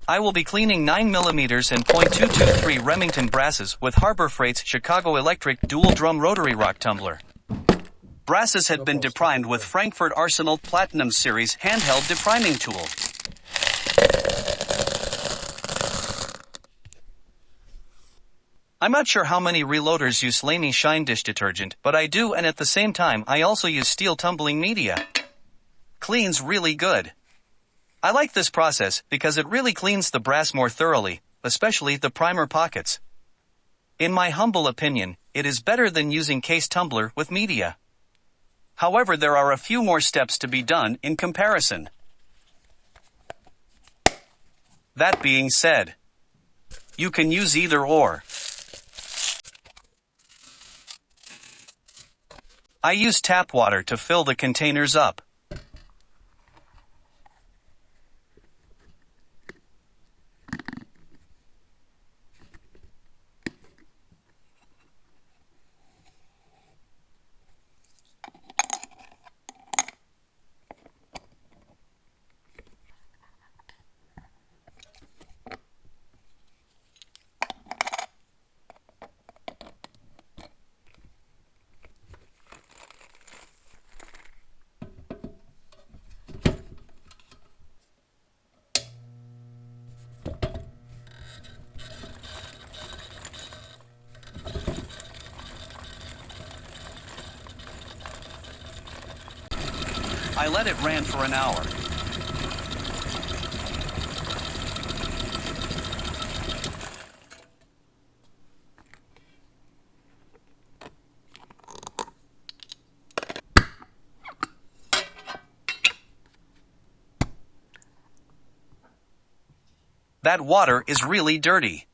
I will be cleaning 9mm and .223 Remington brasses with Harbor Freight's Chicago Electric dual drum rotary rock tumbler. Brasses had been deprimed with Frankfurt Arsenal Platinum Series handheld depriming tool. I'm not sure how many reloaders use Laney Shine dish detergent, but I do, and at the same time I also use steel tumbling media. Cleans really good. I like this process because it really cleans the brass more thoroughly, especially the primer pockets. In my humble opinion, it is better than using case tumbler with media. However, there are a few more steps to be done in comparison. That being said, you can use either or. I use tap water to fill the containers up. I let it ran for an hour. That water is really dirty.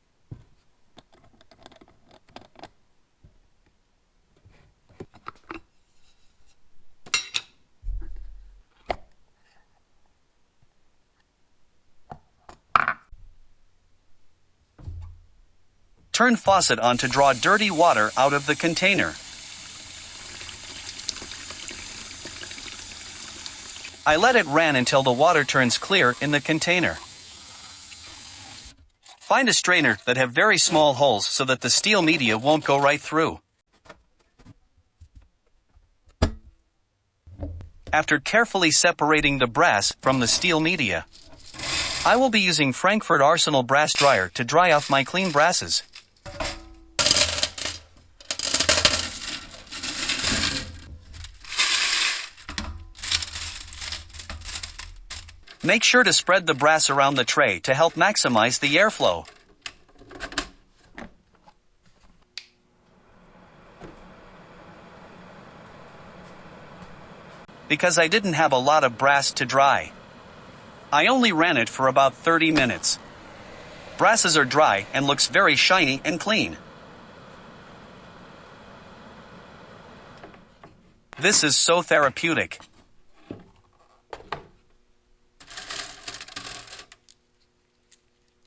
Turn faucet on to draw dirty water out of the container. I let it ran until the water turns clear in the container. Find a strainer that have very small holes so that the steel media won't go right through. After carefully separating the brass from the steel media, I will be using Frankfurt Arsenal brass dryer to dry off my clean brasses. Make sure to spread the brass around the tray to help maximize the airflow. Because I didn't have a lot of brass to dry, I only ran it for about 30 minutes. Brasses are dry and looks very shiny and clean. This is so therapeutic.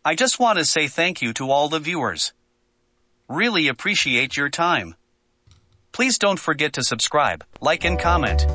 I just want to say thank you to all the viewers. Really appreciate your time. Please don't forget to subscribe, like and comment.